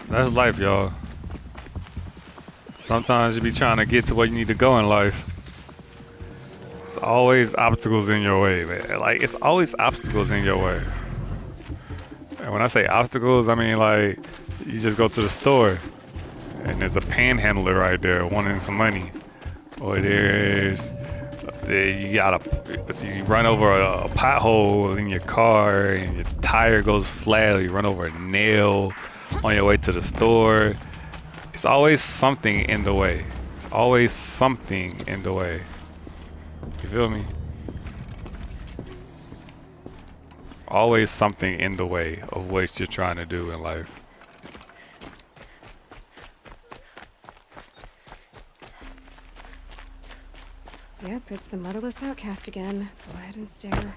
That's life, y'all. Sometimes you be trying to get to where you need to go in life. It's always obstacles in your way, man. Like, it's always obstacles in your way. And when I say obstacles, I mean like, you just go to the store and there's a panhandler right there wanting some money. Or you run over a pothole in your car and your tire goes flat, or you run over a nail on your way to the store. It's always something in the way. It's always something in the way. You feel me? Always something in the way of what you're trying to do in life. Yep, it's the motherless outcast again. Go ahead and stare.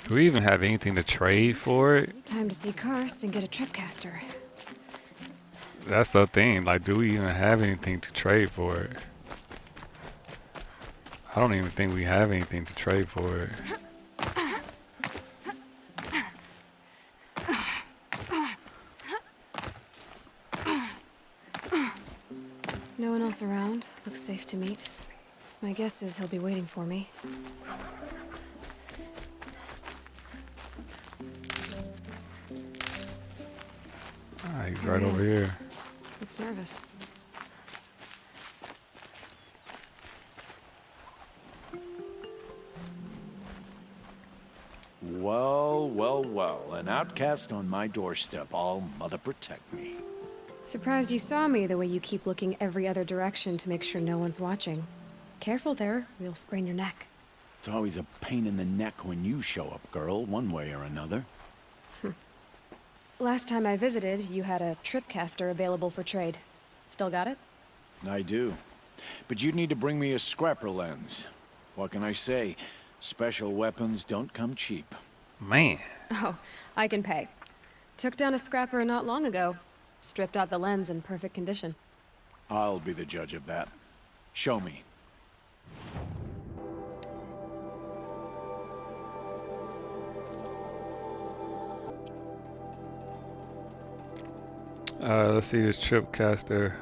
Do we even have anything to trade for it? Time to see Karst and get a tripcaster. That's the thing. Like, do we even have anything to trade for it? I don't even think we have anything to trade for it. No one else around. Looks safe to meet. My guess is he'll be waiting for me. Ah, he's There right he over is. here. Looks nervous. Well, well, well. An outcast on my doorstep. All mother protect me. Surprised you saw me the way you keep looking every other direction to make sure no one's watching. Careful there, you'll sprain your neck. It's always a pain in the neck when you show up, girl, one way or another. Last time I visited, you had a tripcaster available for trade. Still got it? I do. But you'd need to bring me a scrapper lens. What can I say? Special weapons don't come cheap. Man. Oh, I can pay. Took down a scrapper not long ago. Stripped out the lens in perfect condition. I'll be the judge of that. Show me. Let's see this tripcaster.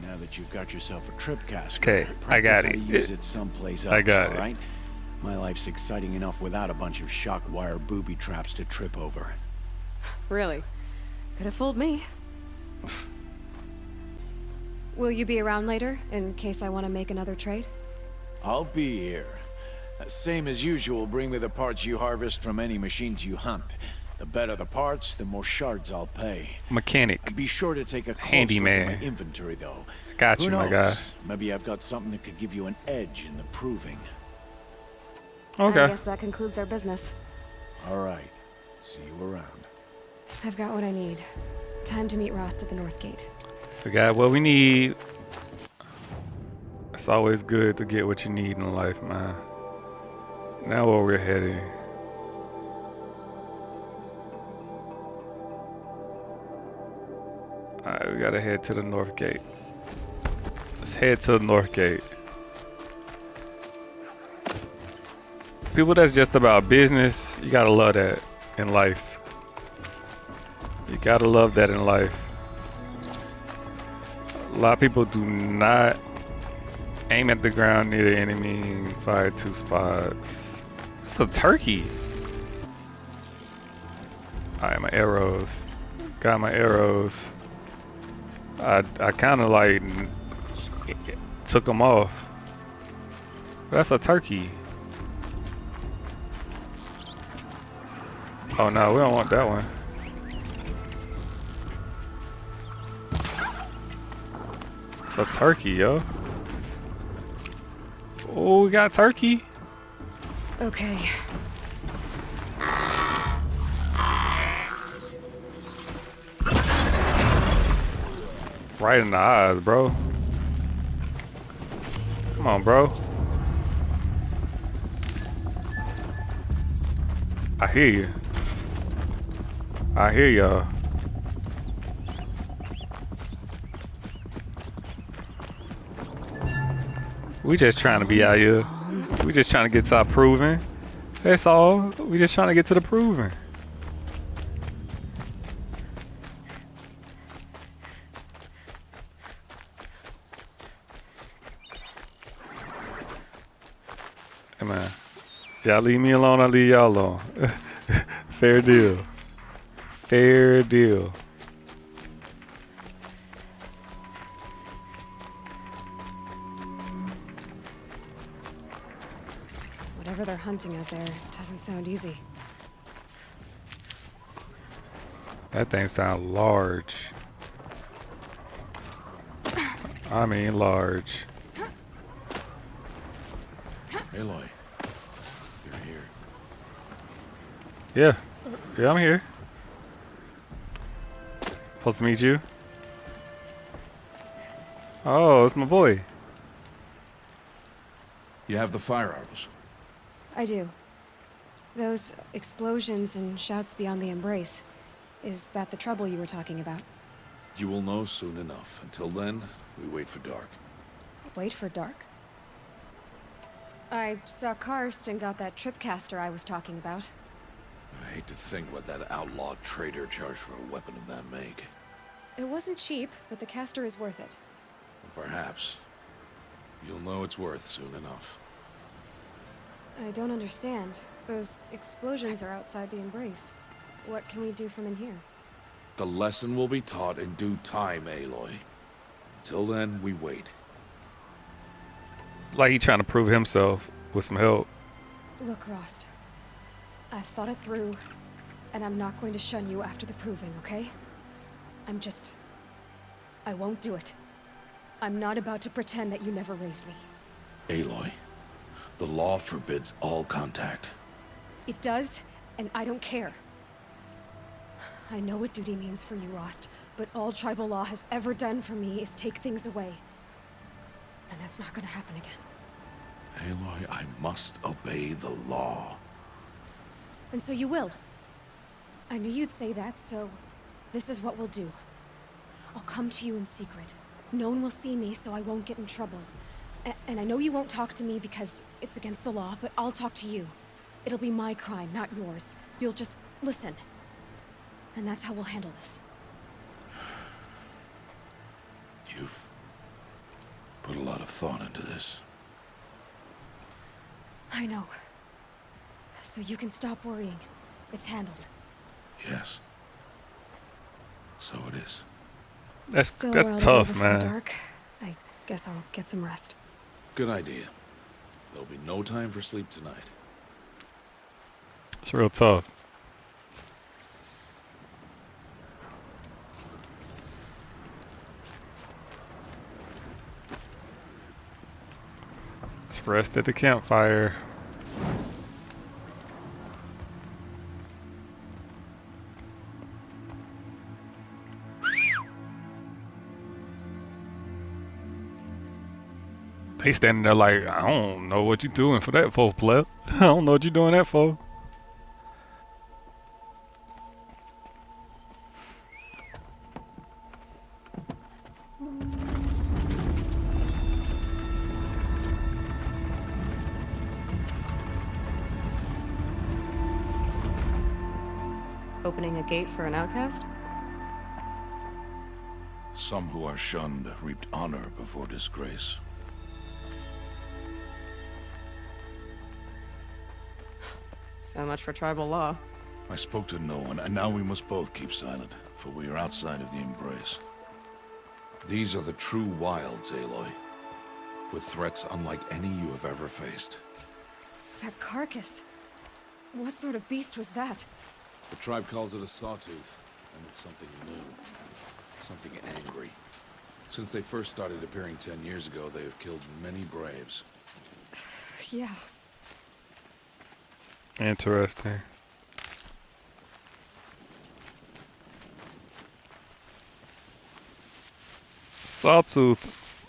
Now that you've got yourself a tripcaster, Okay, I got practice it. how to use it someplace else, I got it. all right? My life's exciting enough without a bunch of shock wire booby traps to trip over. Really? Could have fooled me. Will you be around later, in case I want to make another trade? I'll be here. Same as usual, bring me the parts you harvest from any machines you hunt. The better the parts, the more shards I'll pay. Mechanic. Be sure to take a close Handyman. look at my inventory, though. Got Who you, knows? my guy. Maybe I've got something that could give you an edge in the proving. Okay. I guess that concludes our business. All right. See you around. I've got what I need. Time to meet Rost at the North Gate. We got what we need. It's always good to get what you need in life, man. Now where we're heading. Alright, we gotta head to the North Gate. Let's head to the North Gate. People that's just about business, you gotta love that in life. You gotta love that in life. A lot of people do not aim at the ground near the enemy, fire 2 spots. It's a turkey. Alright, my arrows. Got my arrows. I kind of like took them off. That's a turkey. Oh no, we don't want that one. It's a turkey, yo. Oh, we got turkey. Okay. Right in the eyes, bro. Come on, bro. I hear you. I hear y'all. We just trying to be out here. We just trying to get to our proving. That's all. We just trying to get to the proving. Hey man, y'all leave me alone, I leave y'all alone. Fair deal. Fair deal. Whatever they're hunting out there doesn't sound easy. That thing sounds large. I mean large. Aloy, you're here. Yeah. Yeah, I'm here. Supposed to meet you. Oh, it's my boy. You have the firearms. I do. Those explosions and shouts beyond the embrace. Is that the trouble you were talking about? You will know soon enough. Until then, we wait for dark. Wait for dark? I saw Karst and got that tripcaster I was talking about. I hate to think what that outlawed trader charged for a weapon of that make. It wasn't cheap, but the caster is worth it. Perhaps. You'll know it's worth soon enough. I don't understand. Those explosions are outside the embrace. What can we do from in here? The lesson will be taught in due time, Aloy. Until then, we wait. Like he trying to prove himself with some help. Look, Rost. I've thought it through, and I'm not going to shun you after the proving, okay? I won't do it. I'm not about to pretend that you never raised me. Aloy, the law forbids all contact. It does, and I don't care. I know what duty means for you, Rost, but all tribal law has ever done for me is take things away. And that's not gonna happen again. Aloy, I must obey the law. And so you will. I knew you'd say that, so this is what we'll do. I'll come to you in secret. No one will see me, so I won't get in trouble. And I know you won't talk to me because it's against the law, but I'll talk to you. It'll be my crime, not yours. You'll just listen. And that's how we'll handle this. You've put a lot of thought into this. I know. So you can stop worrying. It's handled. Yes. So it is. That's Still that's rather tough, before man. dark. I guess I'll get some rest. Good idea. There'll be no time for sleep tonight. It's real tough. Let's rest at the campfire. They standing there like, I don't know what you doing for that for, pleb. I don't know what you doing that for. Opening a gate for an outcast? Some who are shunned reaped honor before disgrace. So much for tribal law. I spoke to no one, and now we must both keep silent, for we are outside of the embrace. These are the true wilds, Aloy, with threats unlike any you have ever faced. That carcass. What sort of beast was that? The tribe calls it a sawtooth, and it's something new. Something angry. Since they first started appearing 10 years ago, they have killed many braves. Yeah. Interesting. Sawtooth.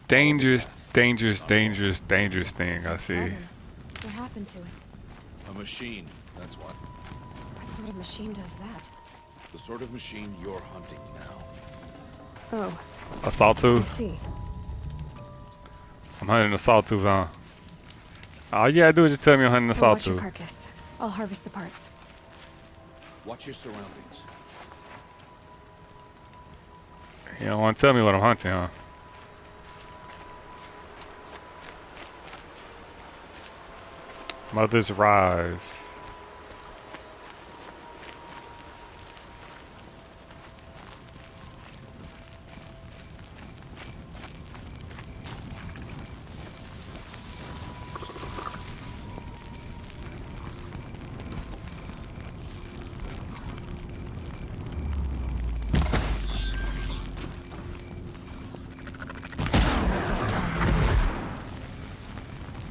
Dangerous, dangerous, dangerous, dangerous thing, I see. What happened to it? A machine, that's what. What sort of machine does that? The sort of machine you're hunting now. Oh, A sawtooth. I see. I'm hunting a sawtooth, huh? All you gotta do is just tell me I'm hunting a I'll watch your sawtooth. carcass. I'll harvest the parts. Watch your surroundings. You don't want to tell me what I'm hunting, huh? Mother's Rise.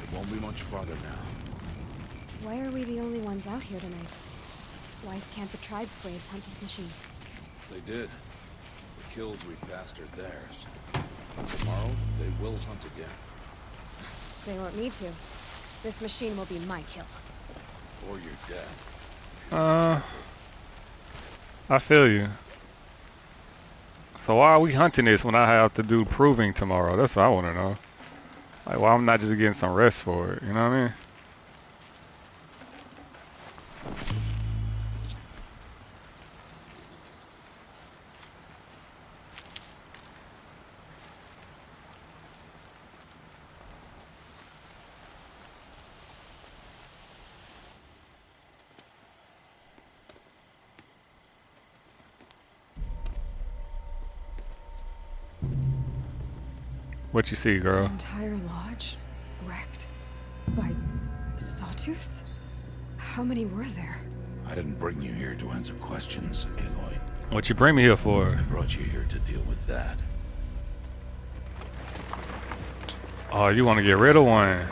It won't be much farther now. Why are we the only ones out here tonight? Why can't the tribe's braves hunt this machine? They did. The kills we passed are theirs. Tomorrow, they will hunt again. They want me to. This machine will be my kill. Or your death. I feel you. So why are we hunting this when I have to do proving tomorrow? That's what I want to know. Like, why I'm not just getting some rest for it, you know what I mean? What you see, The girl? entire lodge wrecked by sawtooths? How many were there? I didn't bring you here to answer questions, Aloy. What you bring me here for? I brought you here to deal with that. Oh, you want to get rid of one?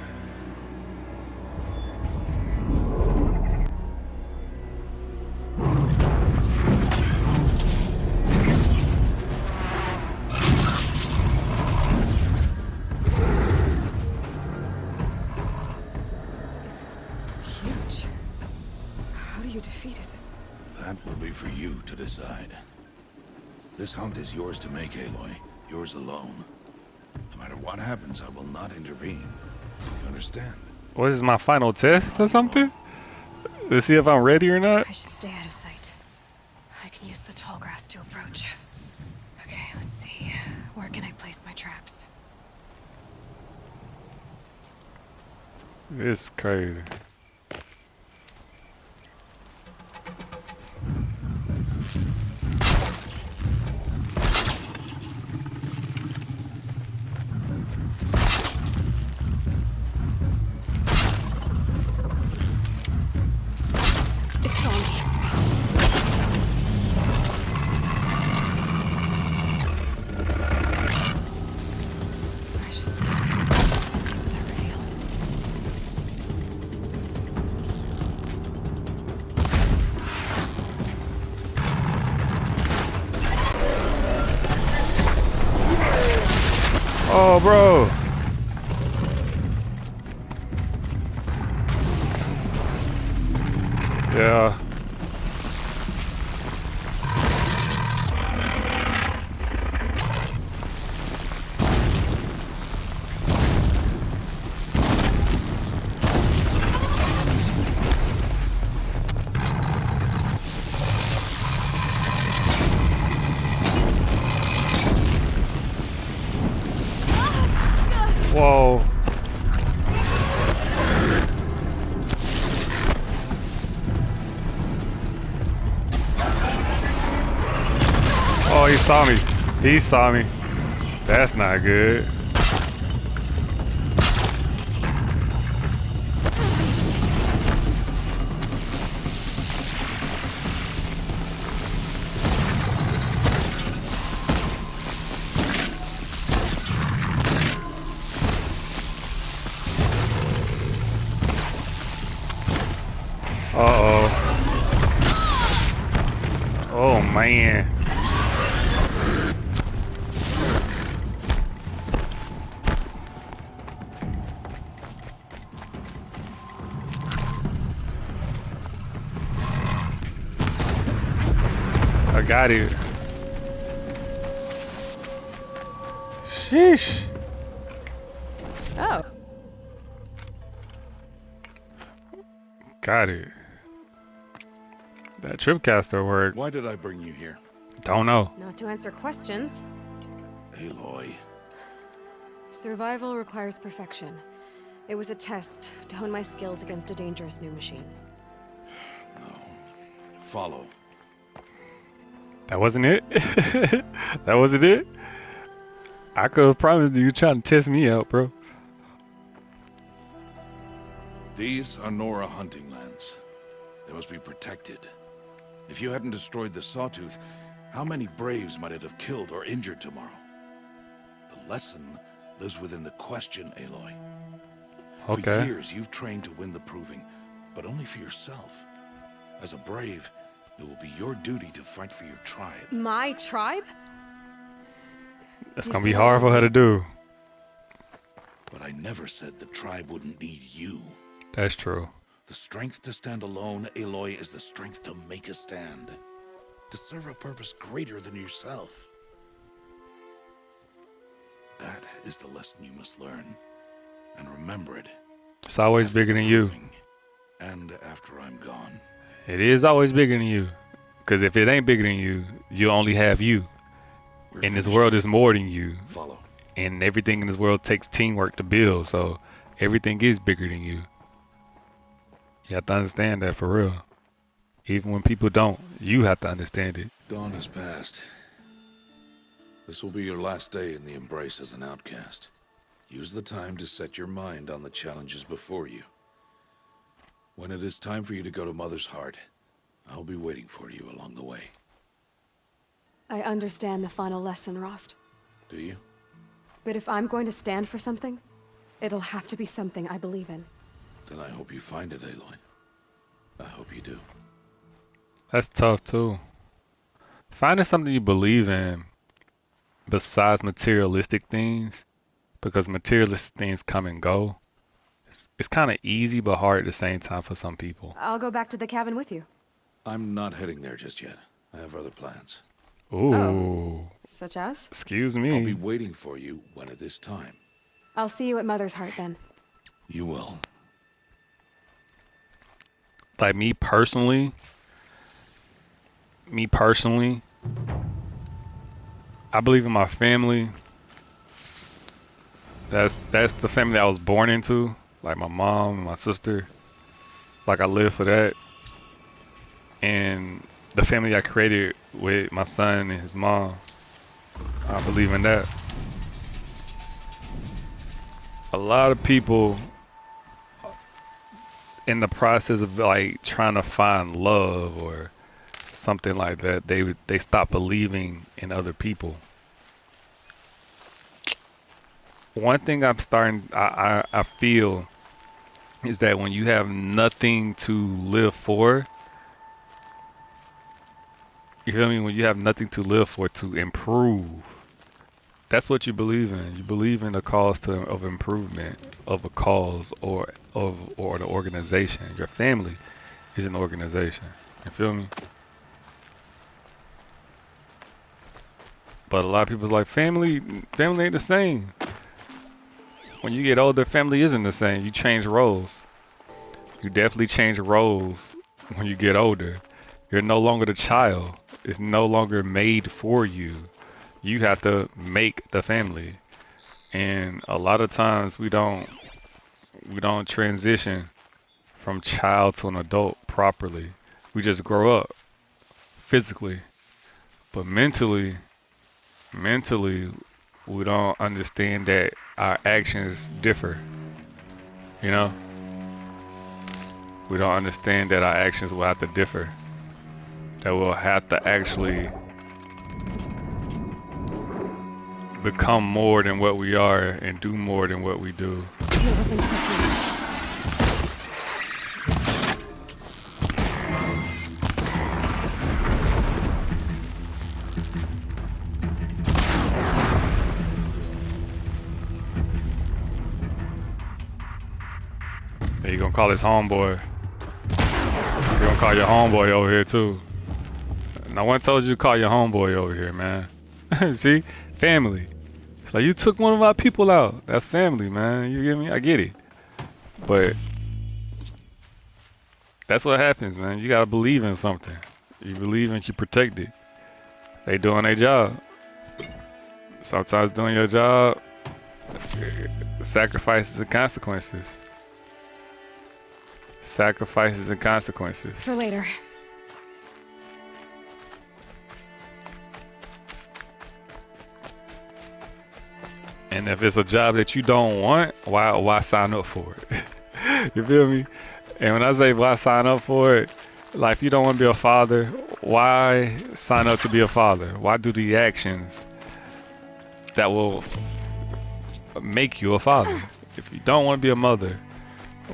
It's huge. How do you defeat it? That will be for you to decide. This hunt is yours to make, Aloy. Yours alone. No matter what happens, I will not intervene. You understand? What is my final test or something? To see if I'm ready or not? I should stay out of sight. I can use the tall grass to approach. Okay, let's see. Where can I place my traps? It's crazy. It's on me. I should see what that reveals. Oh, bro. Yeah. Whoa. Oh, he saw me. He saw me. That's not good. Uh-oh. Oh, man. I got it. Sheesh. Oh. Got it. That tripcaster worked. Why did I bring you here? Don't know. Not to answer questions. Aloy. Survival requires perfection. It was a test to hone my skills against a dangerous new machine. No. Follow. That wasn't it? That wasn't it? I could have promised you trying to test me out, bro. These are Nora hunting lands. They must be protected. If you hadn't destroyed the Sawtooth, how many Braves might it have killed or injured tomorrow? The lesson lives within the question, Aloy. Okay. For years, you've trained to win the proving, but only for yourself. As a Brave, it will be your duty to fight for your tribe. My tribe? It's gonna be hard for her to do. But I never said the tribe wouldn't need you. That's true. The strength to stand alone, Aloy, is the strength to make a stand. To serve a purpose greater than yourself. That is the lesson you must learn. And remember it. It's always after bigger the than you. proving, and after I'm gone. It is always bigger than you. Because if it ain't bigger than you, you only have you. We're And this finished world here. is more than you. Follow. And everything in this world takes teamwork to build. So everything is bigger than you. You have to understand that for real. Even when people don't, you have to understand it. Dawn has passed. This will be your last day in the Embrace as an outcast. Use the time to set your mind on the challenges before you. When it is time for you to go to Mother's Heart, I'll be waiting for you along the way. I understand the final lesson, Rost. Do you? But if I'm going to stand for something, it'll have to be something I believe in. Then I hope you find it, Aloy. I hope you do. That's tough too. Finding something you believe in besides materialistic things, because materialistic things come and go. It's kind of easy but hard at the same time for some people. I'll go back to the cabin with you. I'm not heading there just yet. I have other plans. Ooh. Oh. Such as? Excuse I'll be me. waiting for you when it is time. I'll see you at Mother's Heart then. You will. Like me personally, I believe in my family. That's the family I was born into. Like my mom and my sister. Like I live for that. And the family I created with my son and his mom, I believe in that. A lot of people in the process of like trying to find love or something like that, they stop believing in other people. One thing I feel is that when you have nothing to live for, you feel me? When you have nothing to live for, to improve, that's what you believe in. You believe in a cause of improvement of a cause or the organization. Your family is an organization. You feel me? But a lot of people are like, family ain't the same. When you get older, family isn't the same. You change roles. You definitely change roles when you get older. You're no longer the child. It's no longer made for you. You have to make the family. And a lot of times we don't transition from child to an adult properly. We just grow up physically. But mentally, we don't understand that our actions differ. You know? We don't understand that our actions will have to differ. That we'll have to actually become more than what we are and do more than what we do. Yeah, you gonna call his homeboy. You gonna call your homeboy over here too. No one told you to call your homeboy over here, man. See? Family. It's like you took one of our people out. That's family, man. You get me? I get it. But that's what happens, man. You gotta believe in something. You believe and you protect it. They doing their job. Sometimes doing your job, sacrifices and consequences. Sacrifices and consequences. For later. And if it's a job that you don't want, why sign up for it? You feel me? And when I say why sign up for it, like if you don't want to be a father, why sign up to be a father? Why do the actions that will make you a father? If you don't want to be a mother,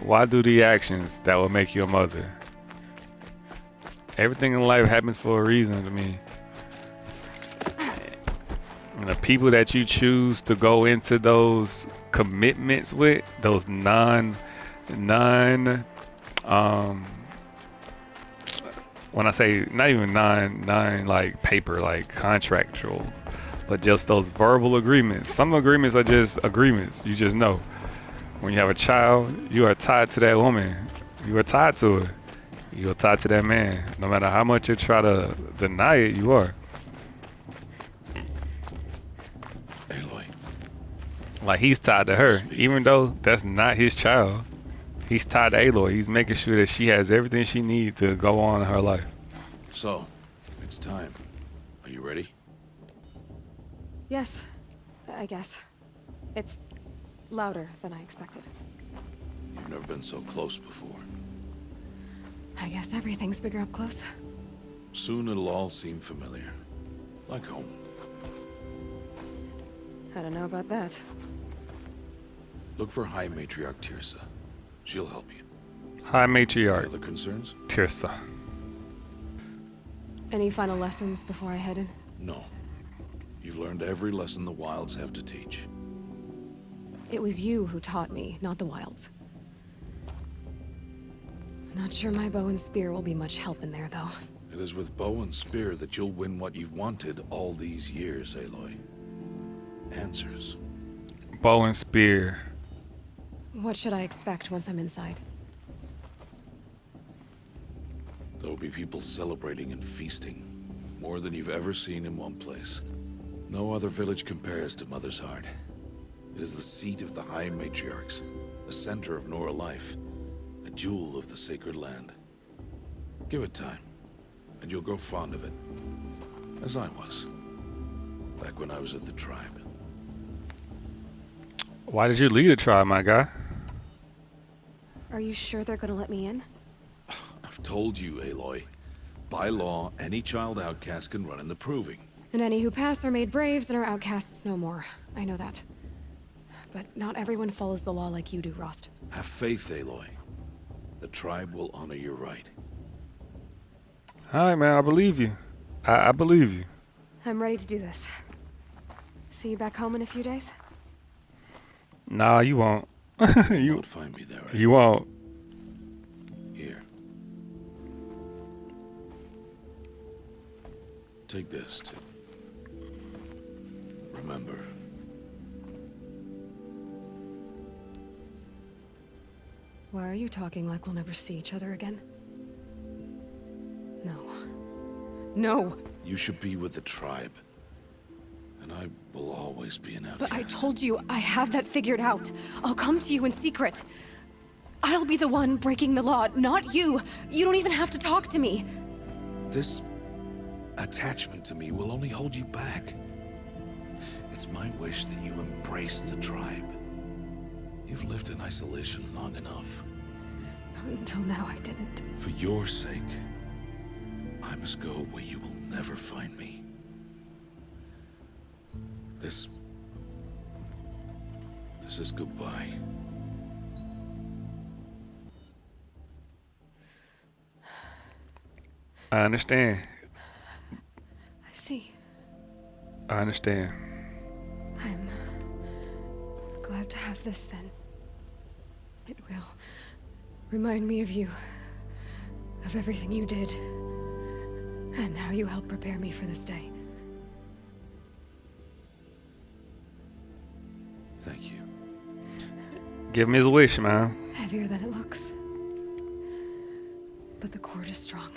why do the actions that will make you a mother? Everything in life happens for a reason to me. And the people that you choose to go into those commitments with, those when I say not even non like paper, like contractual, but just those verbal agreements. Some agreements are just agreements. You just know. When you have a child, you are tied to that woman. You are tied to her. You are tied to that man. No matter how much you try to deny it, you are. Aloy. Like he's tied to her, even though that's not his child. He's tied to Aloy. He's making sure that she has everything she needs to go on in her life. So, it's time. Are you ready? Yes, I guess. It's louder than I expected. You've never been so close before. I guess everything's bigger up close. Soon it'll all seem familiar. Like home. I don't know about that. Look for High Matriarch Tirsa. She'll help you. High Any Matriarch other concerns? Tirsa. Any final lessons before I head in? No. You've learned every lesson the Wilds have to teach. It was you who taught me, not the Wilds. Not sure my bow and spear will be much help in there, though. It is with bow and spear that you'll win what you've wanted all these years, Aloy. Answers. Bow and spear. What should I expect once I'm inside? There'll be people celebrating and feasting. More than you've ever seen in one place. No other village compares to Mother's Heart. It is the seat of the High Matriarchs, a center of Nora life, a jewel of the sacred land. Give it time, and you'll grow fond of it. As I was, back when I was at the tribe. Why did you leave the tribe, my guy? Are you sure they're gonna let me in? I've told you, Aloy. By law, any child outcast can run in the proving. And any who pass are made braves and are outcasts no more. I know that. But not everyone follows the law like you do, Rost. Have faith, Aloy. The tribe will honor your right. Alright, man, I believe you. I believe you. I'm ready to do this. See you back home in a few days? Nah, you won't. You won't find me there, Aloy. You won't. Here. Take this to remember. Why are you talking like we'll never see each other again? No. No! You should be with the tribe. And I will always be an outcast. But I told you, I have that figured out. I'll come to you in secret. I'll be the one breaking the law, not you. You don't even have to talk to me. This attachment to me will only hold you back. It's my wish that you embrace the tribe. You've lived in isolation long enough. Until now, I didn't. For your sake, I must go where you will never find me. This is goodbye. I understand. I see. I understand. I'm glad to have this then. It will remind me of you, of everything you did. And now you help prepare me for this day. Thank you. Give him his wish, man. Heavier than it looks. But the cord is strong.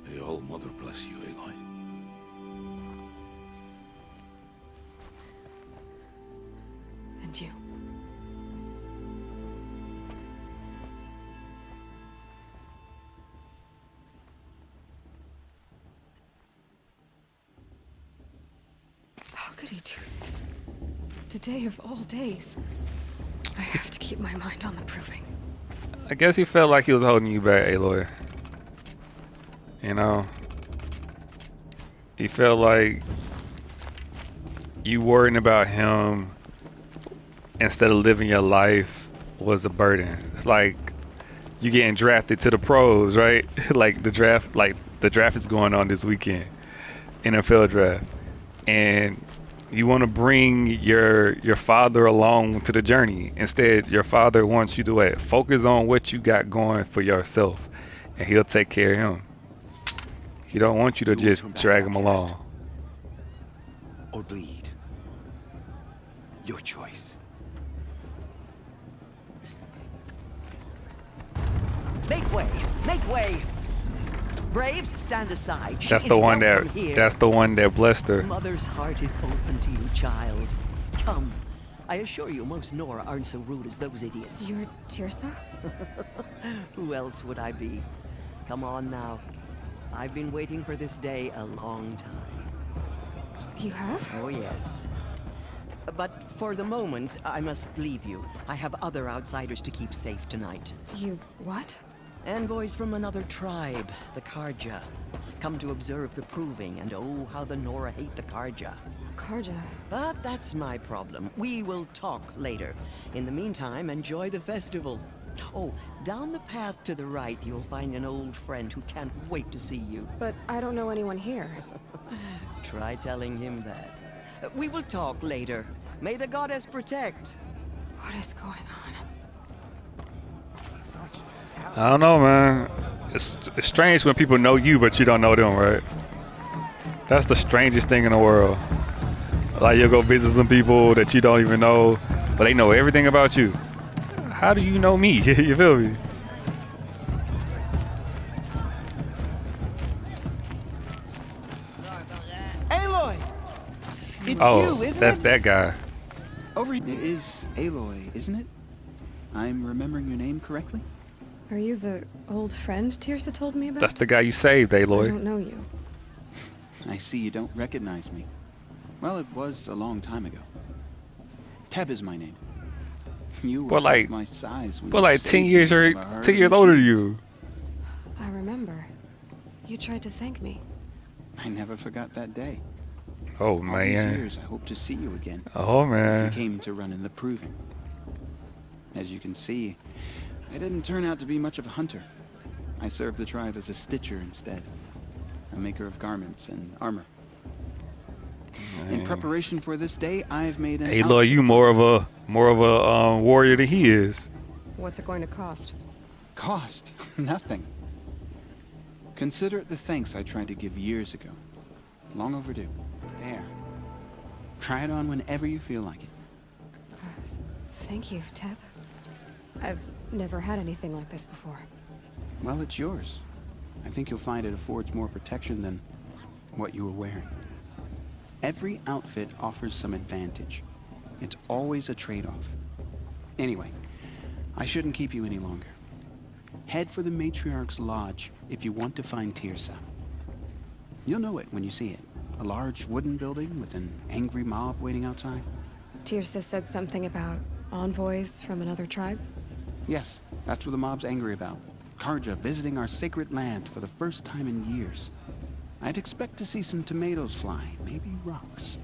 May all Mother bless you, Aloy. And you. How could he do this? Today of all days. I have to keep my mind on the proving. I guess he felt like he was holding you back, Aloy. You know? He felt like you worrying about him instead of living your life was a burden. It's like you getting drafted to the pros, right? Like the draft is going on this weekend, NFL draft, and you want to bring your father along to the journey. Instead, your father wants you to what? Focus on what you got going for yourself, and he'll take care of him. He don't want you to just drag him along. Or bleed. Your choice. Make way! Make way! Braves, stand aside. She That's is the one welcome that here. that's the one that blessed her. Mother's heart is open to you, child. Come. I assure you, most Nora aren't so rude as those idiots. You're Tirsa? Who else would I be? Come on now. I've been waiting for this day a long time. You have? Oh, yes. But for the moment, I must leave you. I have other outsiders to keep safe tonight. You what? Envoys from another tribe, the Karja. Come to observe the proving, and oh, how the Nora hate the Karja. Karja. But that's my problem. We will talk later. In the meantime, enjoy the festival. Oh, down the path to the right, you'll find an old friend who can't wait to see you. But I don't know anyone here. Try telling him that. We will talk later. May the goddess protect. What is going on? I don't know, man. It's strange when people know you, but you don't know them, right? That's the strangest thing in the world. Like, you'll go visit some people that you don't even know, but they know everything about you. How do you know me? You feel me? Aloy! It's Oh, you, isn't that's it? that guy. It is Aloy, isn't it? I'm remembering your name correctly? Are you the old friend Tirsa told me about? That's the guy you saved, I Aloy. don't know you. I see you don't recognize me. Well, it was a long time ago. Teb is my name. You were But like- half my size when But you like saved 10 me years, from or a herd 10 of years older than machines. you. I remember. You tried to thank me. I never forgot that day. Oh, All these man. years, I hope to see you again. Oh, If you man. came to run in the proving. As you can see, I didn't turn out to be much of a hunter. I served the tribe as a stitcher instead, a maker of garments and armor. In preparation for this day, I've made an Aloy, outfit you more of a warrior than he is. What's it going to cost? Cost nothing. Consider it the thanks I tried to give years ago. Long overdue. There. Try it on whenever you feel like it. Thank you, Teb. I've never had anything like this before. Well, it's yours. I think you'll find it affords more protection than what you were wearing. Every outfit offers some advantage. It's always a trade-off. Anyway, I shouldn't keep you any longer. Head for the Matriarch's Lodge if you want to find Tirsa. You'll know it when you see it. A large wooden building with an angry mob waiting outside. Tirsa said something about envoys from another tribe. Yes, that's what the mob's angry about. Karja visiting our sacred land for the first time in years. I'd expect to see some tomatoes fly, maybe rocks.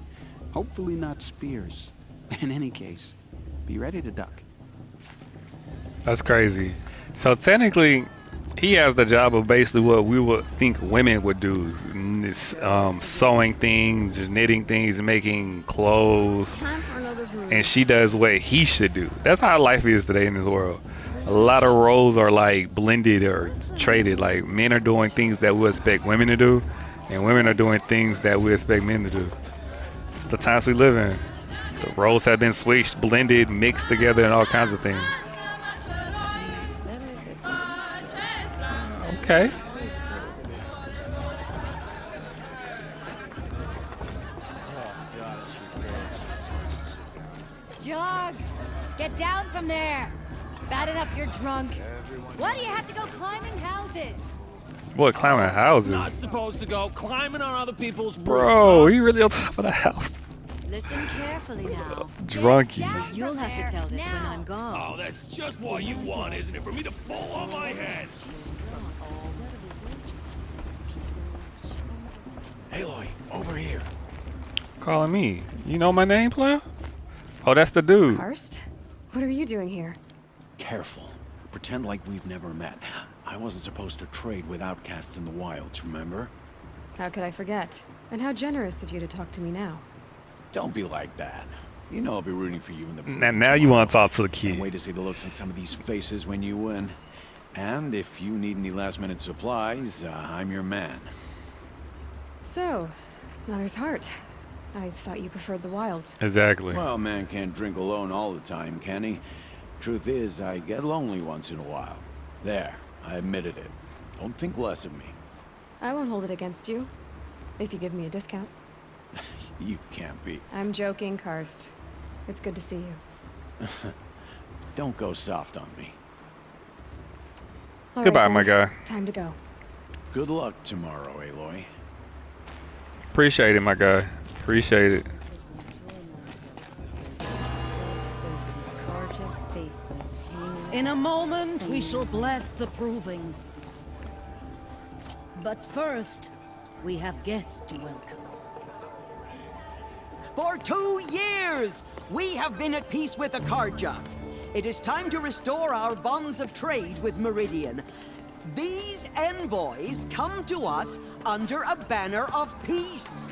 Hopefully not spears. In any case, be ready to duck. That's crazy. So technically, he has the job of basically what we would think women would do. This, sewing things, knitting things, making clothes. Time for another brew. And she does what he should do. That's how life is today in this world. a lot of roles are like blended or traded. Like men are doing things that we expect women to do, and women are doing things that we expect men to do. It's the times we live in. The roles have been switched, blended, mixed together, and all kinds of things. Okay. Jog! Get down from there! Bad enough you're drunk. Why do you have to go climbing houses? Boy, climbing houses. Not supposed to go climbing on other people's roofs. Bro, he really on top of the house. Listen carefully now. Drunky. Get down You'll have to tell this when I'm gone. Oh, that's just what you want, isn't it? For me to fall on my head. Aloy, over here. Calling me. You know my name, player? Oh, that's the dude. Karst? What are you doing here? Careful. Pretend like we've never met. I wasn't supposed to trade with outcasts in the wilds, remember? How could I forget? And how generous of you to talk to me now. Don't be like that. You know I'll be rooting for you in the Now you want to talk to the Can't kid. wait to see the looks on some of these faces when you win. And if you need any last-minute supplies, I'm your man. So, Mother's Heart. I thought you preferred the wilds. Exactly. Well, man can't drink alone all the time, can he? Truth is, I get lonely once in a while. There, I admitted it. Don't think less of me. I won't hold it against you. If you give me a discount. You can't be. I'm joking, Karst. It's good to see you. Don't go soft on me. All Goodbye, right, my then. guy. Time to go. Good luck tomorrow, Aloy. Appreciate it, my guy. Appreciate it. In a moment, we shall bless the proving. But first, we have guests to welcome. For 2 years, we have been at peace with Akarja. It is time to restore our bonds of trade with Meridian. These envoys come to us under a banner of peace.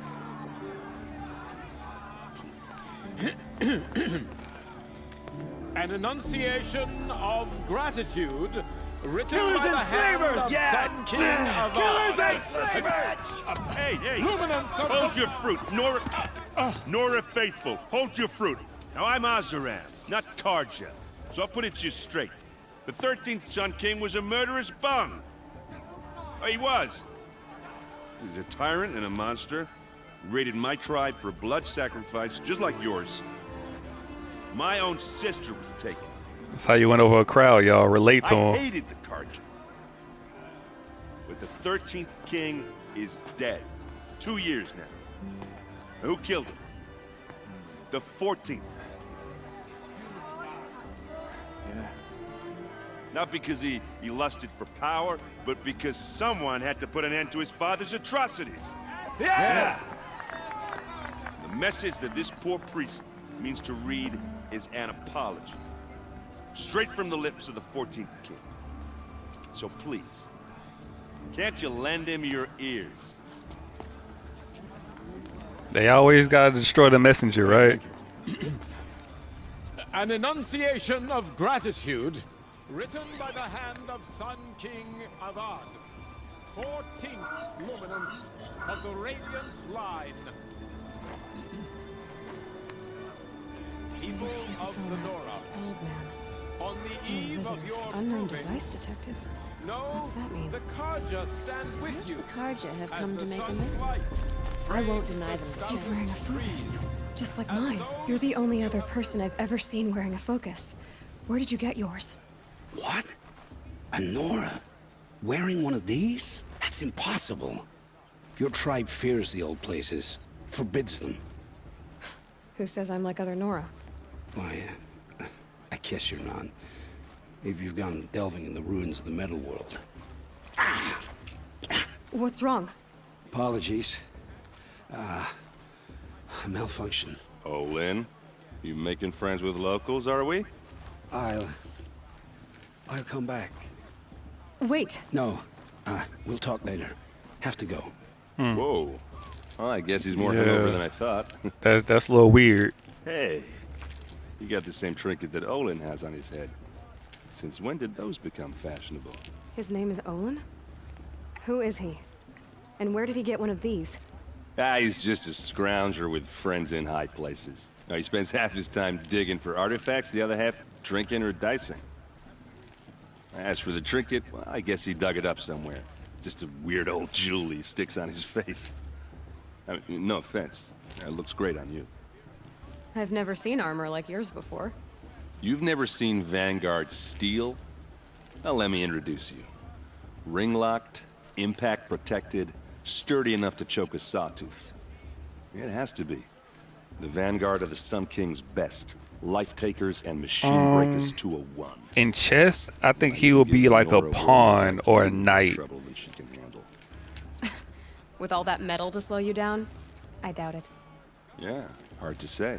An enunciation of gratitude written Killers by and the hand slavers! of Yeah! Sun King of Killers Oz. and slavers! Hey, Luminance of hold the- your fruit. Nora Faithful, hold your fruit. Now, I'm Azaram, not Karja, so I'll put it to you straight. The 13th Sun King was a murderous bum. Oh, he was. He was a tyrant and a monster. He raided my tribe for blood sacrifice, just like yours. My own sister was taken. That's how you went over a crowd, y'all. Relate to I him. hated the Karja. But the 13th king is dead. 2 years now. Who killed him? The 14th. Yeah. Not because he lusted for power, but because someone had to put an end to his father's atrocities. Yeah! The message that this poor priest means to read is an apology. Straight from the lips of the 14th king. So please, can't you lend him your ears? They always gotta destroy the messenger, right? An enunciation of gratitude written by the hand of Sun King Avad, 14th luminance of the Radiant Line. People of the Nora, Old man. on the eve of Visitors. your Unknown proving, device detected. know What's that mean? the Karja stand with you. Karja have as come the to make sun's amends. light I won't frames deny the them the He's stubborn wearing a focus. tree. Just like mine. You're the only other person I've ever seen wearing a focus. Where did you get yours? What? A Nora? Wearing one of these? That's impossible. Your tribe fears the old places, forbids them. Who says I'm like other Nora? Why, I guess you're not. If you've gone delving in the ruins of the metal world. What's wrong? Apologies. A malfunction. Oh, Lynn, you making friends with locals, are we? I'll come back. Wait. No, we'll talk later. Have to go. Whoa. Well, I guess he's more Yeah. hungover than I thought. That's a little weird. Hey, you got the same trinket that Olin has on his head. Since when did those become fashionable? His name is Olin? Who is he? And where did he get one of these? He's just a scrounger with friends in high places. Now, he spends half his time digging for artifacts, the other half drinking or dicing. As for the trinket, well, I guess he dug it up somewhere. Just a weird old jewel he sticks on his face. I mean, no offense. It looks great on you. I've never seen armor like yours before. You've never seen Vanguard steel? Well, let me introduce you. Ring-locked, impact-protected, sturdy enough to choke a sawtooth. It has to be. The Vanguard of the Sun King's best. Life-takers and machine breakers to a one. In chess, I think he will be like a pawn or a knight. With all that metal to slow you down? I doubt it. Yeah, hard to say.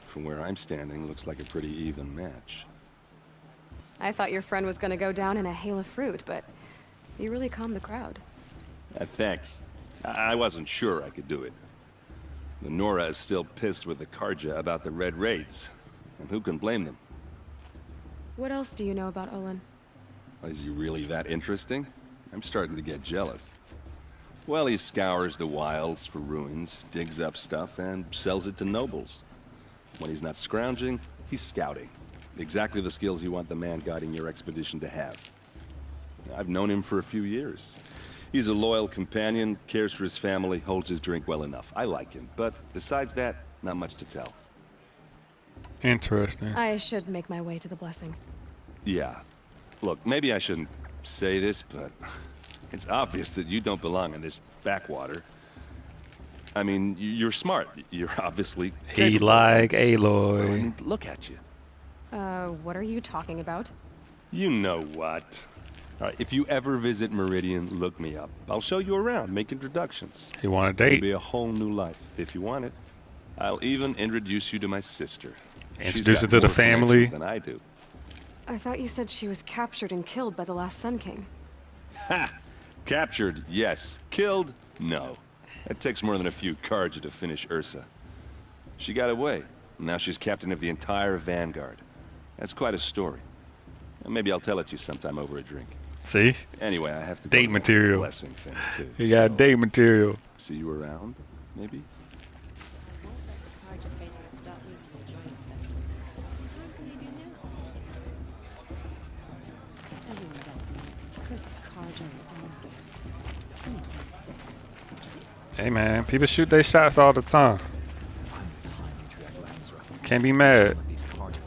From where I'm standing, looks like a pretty even match. I thought your friend was gonna go down in a hail of fruit, but you really calmed the crowd. Thanks. I wasn't sure I could do it. The Nora is still pissed with the Karja about the Red Raids. And who can blame them? What else do you know about Olin? Is he really that interesting? I'm starting to get jealous. Well, he scours the wilds for ruins, digs up stuff, and sells it to nobles. When he's not scrounging, he's scouting. Exactly the skills you want the man guiding your expedition to have. I've known him for a few years. He's a loyal companion, cares for his family, holds his drink well enough. I like him, but besides that, not much to tell. Interesting. I should make my way to the blessing. Yeah. Look, maybe I shouldn't say this, but it's obvious that you don't belong in this backwater. I mean, you're smart. You're obviously He capable. like I Aloy. mean, look at you. What are you talking about? You know what. All right, if you ever visit Meridian, look me up. I'll show you around, make introductions. He want a date. It'll be a whole new life, if you want it. I'll even introduce you to my sister. Introduce She's her got to the more family. connections than I do. I thought you said she was captured and killed by the last Sun King. Ha! Captured, yes. Killed, no. It takes more than a few Karja to finish Ursa. She got away. Now she's captain of the entire Vanguard. That's quite a story. And maybe I'll tell it to you sometime over a drink. See? Anyway, I have to Date go material. blessing thing too. He got date material. See you around, maybe? Hey man, people shoot their shots all the time. Can't be mad.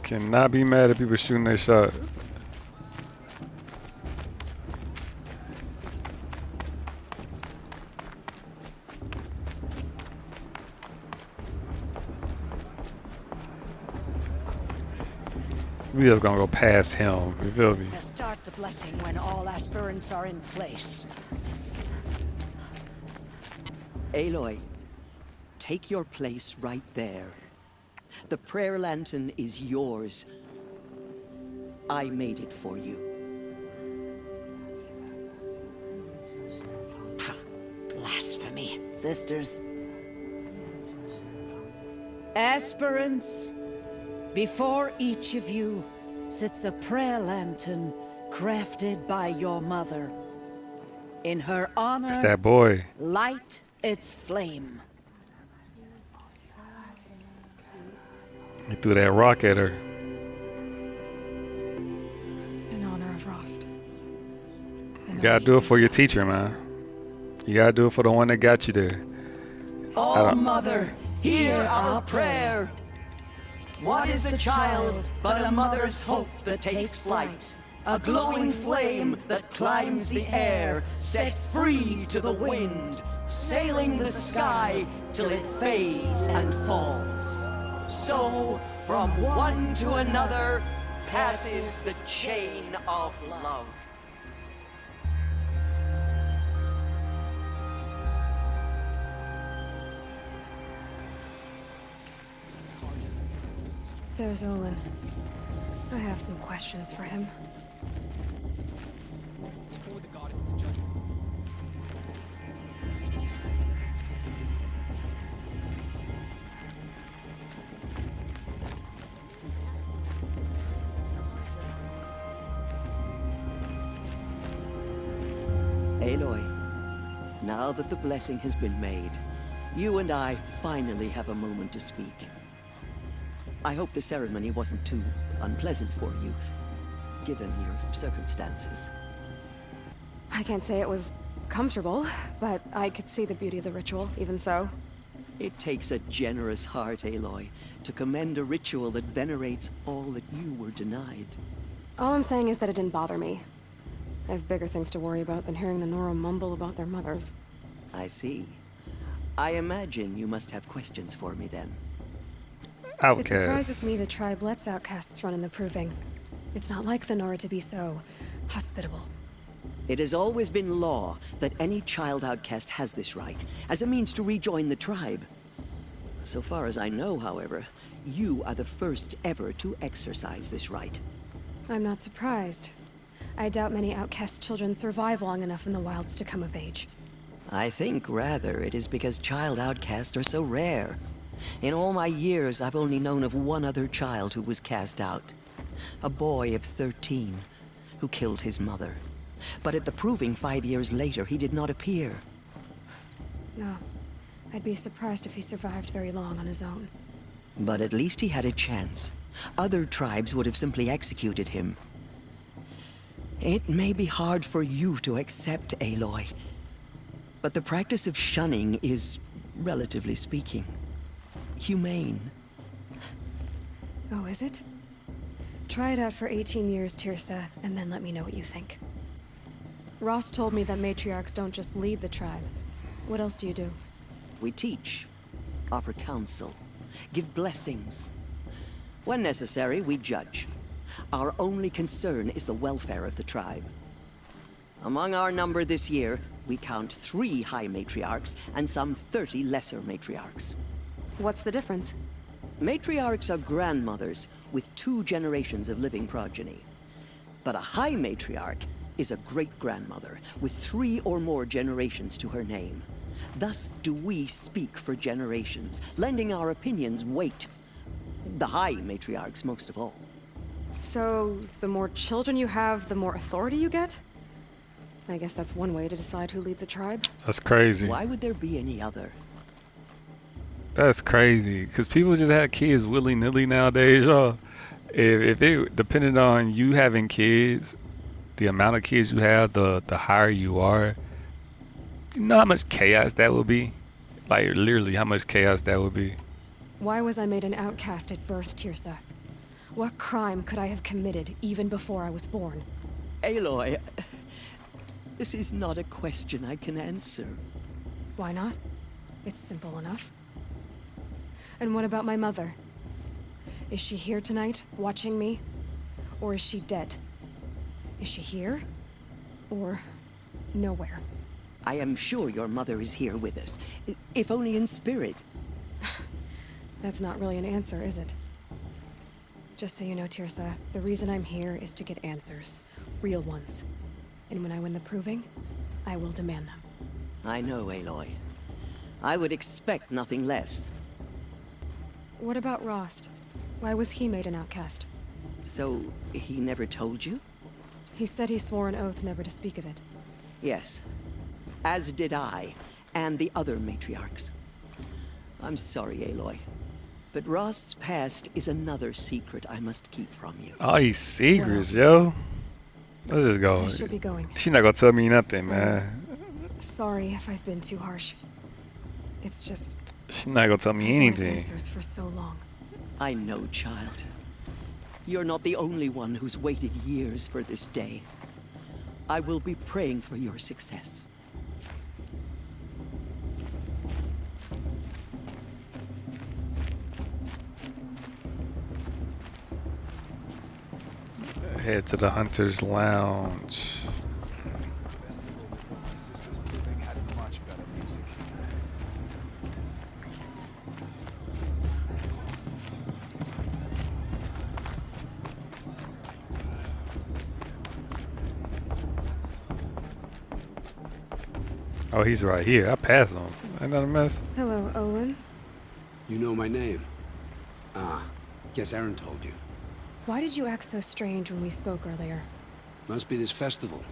Cannot be mad at people shooting their shot. We just gonna go past him, you feel me? Start the blessing when all aspirants are in place. Aloy, take your place right there. The prayer lantern is yours. I made it for you. Blasphemy. Sisters. Aspirants, before each of you sits a prayer lantern crafted by your mother. In her honor, It's that boy. light its flame. He threw that rock at her. In honor of Rost. You gotta do it for your teacher, man. You gotta do it for the one that got you there. Oh, Mother, hear our prayer. What is the child but a mother's hope that takes flight? A glowing flame that climbs the air, set free to the wind, sailing the sky till it fades and falls. So, from one to another, passes the chain of love. There's Olin. I have some questions for him. Aloy, now that the blessing has been made, you and I finally have a moment to speak. I hope the ceremony wasn't too unpleasant for you, given your circumstances. I can't say it was comfortable, but I could see the beauty of the ritual, even so. It takes a generous heart, Aloy, to commend a ritual that venerates all that you were denied. All I'm saying is that it didn't bother me. I have bigger things to worry about than hearing the Nora mumble about their mothers. I see. I imagine you must have questions for me then. It surprises me the tribe lets outcasts run in the Proving. It's not like the Nora to be so hospitable. It has always been law that any child outcast has this right, as a means to rejoin the tribe. So far as I know, however, you are the first ever to exercise this right. I'm not surprised. I doubt many outcast children survive long enough in the wilds to come of age. I think, rather, it is because child outcasts are so rare. In all my years, I've only known of one other child who was cast out. A boy of 13, who killed his mother. But at the Proving 5 years later, he did not appear. No. I'd be surprised if he survived very long on his own. But at least he had a chance. Other tribes would have simply executed him. It may be hard for you to accept, Aloy, but the practice of shunning is, relatively speaking, humane. Oh, is it? Try it out for 18 years, Tirsa, and then let me know what you think. Ross told me that matriarchs don't just lead the tribe. What else do you do? We teach, offer counsel, give blessings. When necessary, we judge. Our only concern is the welfare of the tribe. Among our number this year, we count 3 high matriarchs and some 30 lesser matriarchs. What's the difference? Matriarchs are grandmothers with 2 generations of living progeny. But a high matriarch is a great-grandmother with 3 or more generations to her name. Thus do we speak for generations, lending our opinions weight. The high matriarchs most of all. So, the more children you have, the more authority you get? I guess that's one way to decide who leads a tribe. That's crazy. Why would there be any other? That's crazy. Because people just have kids willy-nilly nowadays, y'all. If it depended on you having kids, the amount of kids you have, the higher you are, do you know how much chaos that would be? Like, literally, how much chaos that would be. Why was I made an outcast at birth, Tirsa? What crime could I have committed even before I was born? Aloy, this is not a question I can answer. Why not? It's simple enough. And what about my mother? Is she here tonight, watching me? Or is she dead? Is she here? Or nowhere? I am sure your mother is here with us, if only in spirit. That's not really an answer, is it? Just so you know, Tirsa, the reason I'm here is to get answers. Real ones. And when I win the Proving, I will demand them. I know, Aloy. I would expect nothing less. What about Rost? Why was he made an outcast? So, he never told you? He said he swore an oath never to speak of it. Yes. As did I, and the other matriarchs. I'm sorry, Aloy. But Rost's past is another secret I must keep from you. All these secrets, yo. Let's just go. I should be going. She's not gonna tell me nothing, man. Sorry if I've been too harsh. It's just... She's not gonna tell me I've wanted anything. answers for so long. I know, child. You're not the only one who's waited years for this day. I will be praying for your success. Head to the Hunter's Lounge. Oh, he's right here. I passed him. Ain't that a mess? Hello, Owen. You know my name? Ah, guess Aaron told you. Why did you act so strange when we spoke earlier? Must be this festival.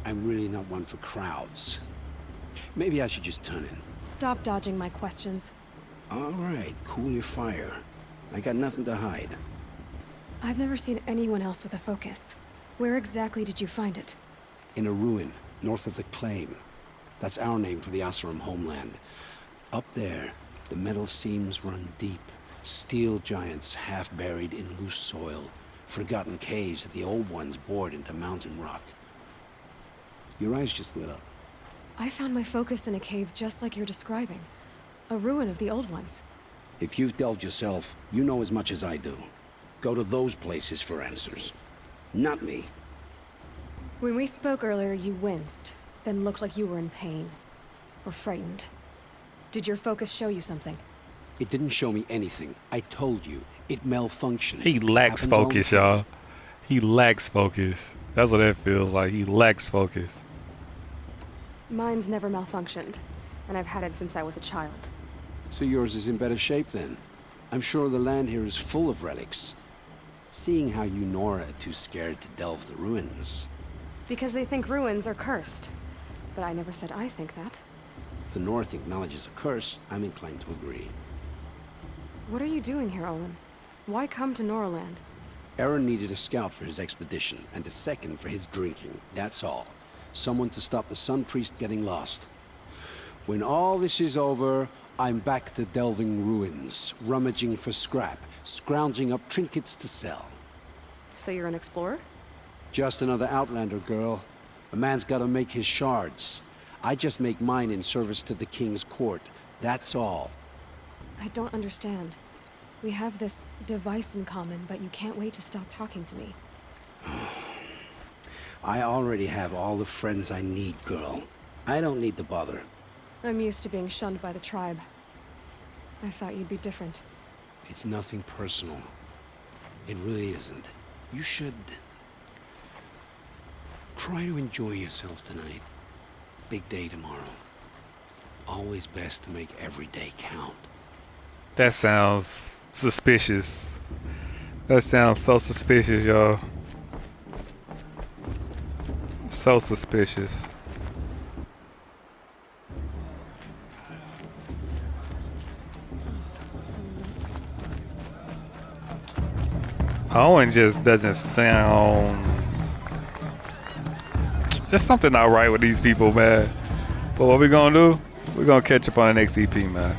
I'm really not one for crowds. Maybe I should just turn in. Stop dodging my questions. All right, cool your fire. I got nothing to hide. I've never seen anyone else with a focus. Where exactly did you find it? In a ruin, north of the Claim. That's our name for the Oseram homeland. Up there, the metal seams run deep. Steel giants half buried in loose soil. Forgotten caves that the old ones bored into mountain rock. Your eyes just lit up. I found my focus in a cave just like you're describing. A ruin of the old ones. If you've delved yourself, you know as much as I do. Go to those places for answers. Not me. When we spoke earlier, you winced, then looked like you were in pain. Or frightened. Did your focus show you something? It didn't show me anything. I told you. It malfunctioned. He lacks focus, y'all. He lacks focus. That's what that feels like. He lacks focus. Mine's never malfunctioned, and I've had it since I was a child. So yours is in better shape then. I'm sure the land here is full of relics. Seeing how you Nora are too scared to delve the ruins. Because they think ruins are cursed. But I never said I think that. If the North acknowledges a curse, I'm inclined to agree. What are you doing here, Olin? Why come to Noraland? Aaron needed a scout for his expedition, and a second for his drinking. That's all. Someone to stop the Sun Priest getting lost. When all this is over, I'm back to delving ruins, rummaging for scrap, scrounging up trinkets to sell. So you're an explorer? Just another Outlander, girl. A man's gotta make his shards. I just make mine in service to the King's court. That's all. I don't understand. We have this device in common, but you can't wait to stop talking to me. I already have all the friends I need, girl. I don't need the bother. I'm used to being shunned by the tribe. I thought you'd be different. It's nothing personal. It really isn't. You should... try to enjoy yourself tonight. Big day tomorrow. Always best to make every day count. That sounds suspicious. That sounds so suspicious, y'all. So suspicious. Owen just doesn't sound... just something not right with these people, man. But what we gonna do? We're gonna catch up on the next EP, man.